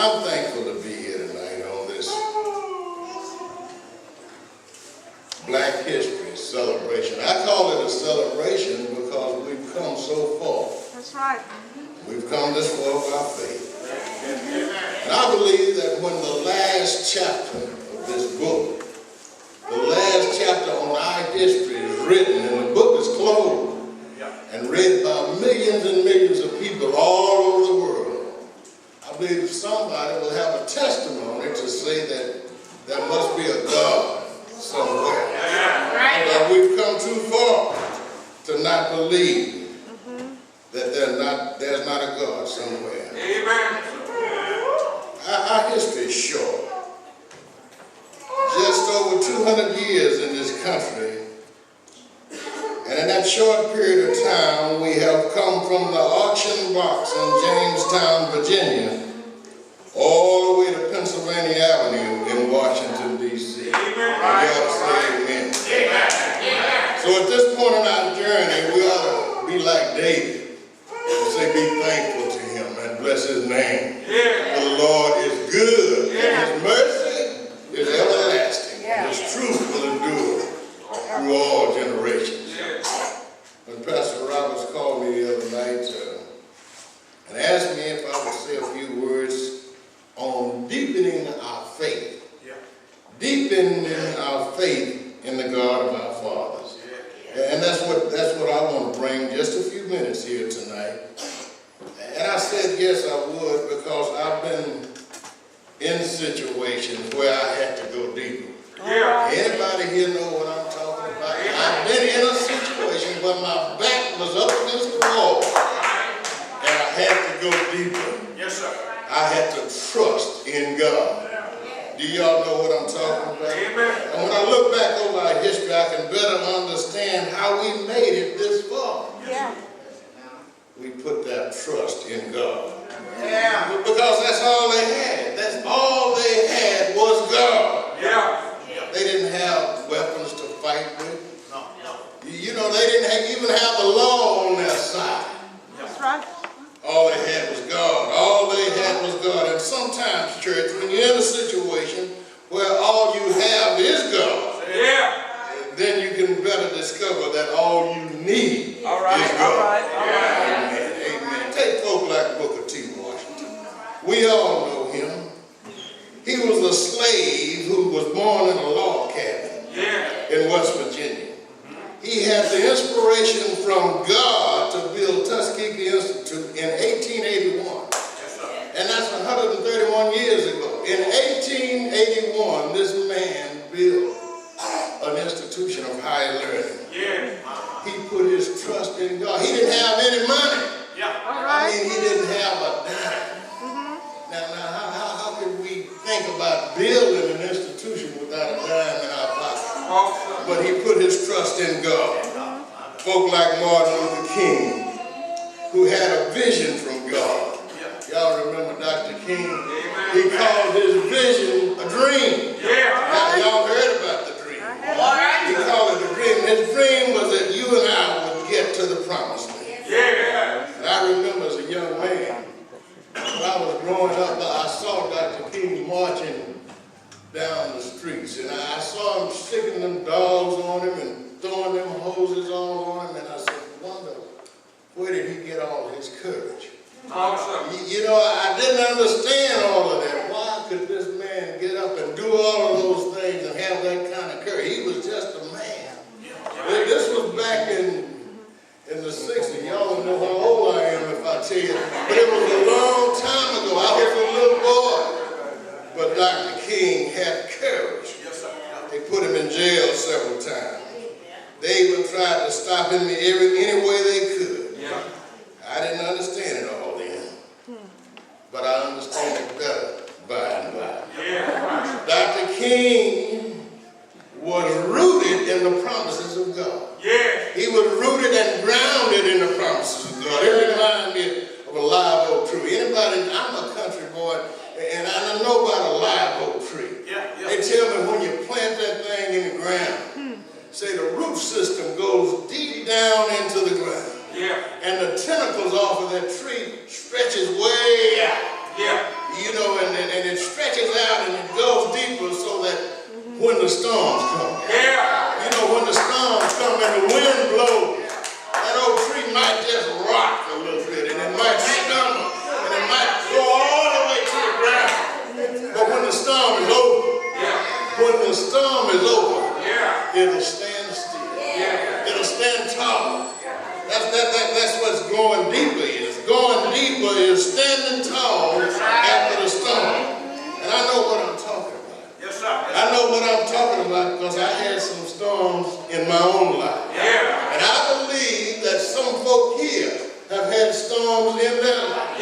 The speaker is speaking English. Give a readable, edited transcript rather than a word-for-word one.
I'm thankful to be here tonight on this Black History celebration. I call it a celebration because we've come so far. That's right. We've come this far by faith. And I believe that when the last chapter of this book, the last chapter on our history is written and the book is closed and read by millions and millions of people all over the world, I believe somebody will have a testimony to say that there must be a God somewhere. That we've come too far to not believe that there's not a God somewhere. Amen. Our history is short. Just over 200 years in this country. And in that short period of time, we have come from the auction box in Jamestown, Virginia, all the way to Pennsylvania Avenue in Washington, D.C. And you ought to say amen. So at this point in our journey, we ought to be like David and say, be thankful to him and bless his name. For the Lord is good, and his mercy is everlasting, and his truth will endure through all generations. When Pastor Roberts called me the other night and asked me if I would say a few words on deepening our faith. Deepening our faith in the God of our fathers. And that's what I want to bring just a few minutes here tonight. And I said yes I would because I've been in situations where I had to go deeper. Anybody here know what I'm talking about? I've been in a situation where my back was up against the wall and I had to go deeper. Yes, sir. I had to trust in God. Do y'all know what I'm talking about? Amen. And when I look back over our history, I can better understand how we made it this far. Yeah. We put that trust in God. Yeah. Because that's all they had. That's all they had was God. Yeah. They didn't have weapons to fight with. No. You know, they didn't even have the law on their side. That's right. All they had was God. All they had was God. And sometimes, church, when you're in a situation where all you have is God, then you can better discover that all you need is God. All right. Amen. Amen. Take folk like Booker T. Washington. We all know him. He was a slave who was born in a log cabin in West Virginia. He had the inspiration from God to build Tuskegee Institute in 1881. And that's 131 years ago. In 1881, this man built an institution of higher learning. He put his trust in God. He didn't have any money. I mean, he didn't have a dime. Now, how can we think about building an institution without a dime in our pocket? But he put his trust in God. Folk like Martin Luther King, who had a vision from God. Y'all remember Dr. King? He called his vision a dream. Now, y'all heard about the dream. He called it a dream. His dream was that you and I would get to the promised land. And I remember as a young man, when I was growing up, I saw Dr. King marching down the streets, and I saw him sticking them dogs on him and throwing them hoses all on him, and I said, wonder, where did he get all his courage? You know, I didn't understand all of that. Why could this man get up and do all of those things and have that kind of courage? He was just a man. This was back in the 60s. Y'all don't know how old I am if I tell you. But it was a long time ago. I was a little boy. But Dr. King had courage. They put him in jail several times. They even tried to stop him any way they could. I didn't understand it all then. But I understand it better by and by. Dr. King was rooted in the promises of God. He was rooted and grounded in the promises of God. It reminded me of a live oak tree. Anybody, I'm a country boy, and I know about a live oak tree. They tell me when you plant that thing in the ground, say the root system goes deep down into the ground. And the tentacles off of that tree stretches way out. You know, and the storms come. You know, when the storms come and the wind blows, that old tree might just rock a little bit, and it might stumble, and it might go all the way to the ground. But when the storm is over, it'll stand still. It'll stand tall. That's what's going deeper is. Going deeper is standing tall after the storm. And I know what I'm talking about. Yes, sir. I know what I'm talking about because I had some storms in my own life. And I believe that some folk here have had storms in their life.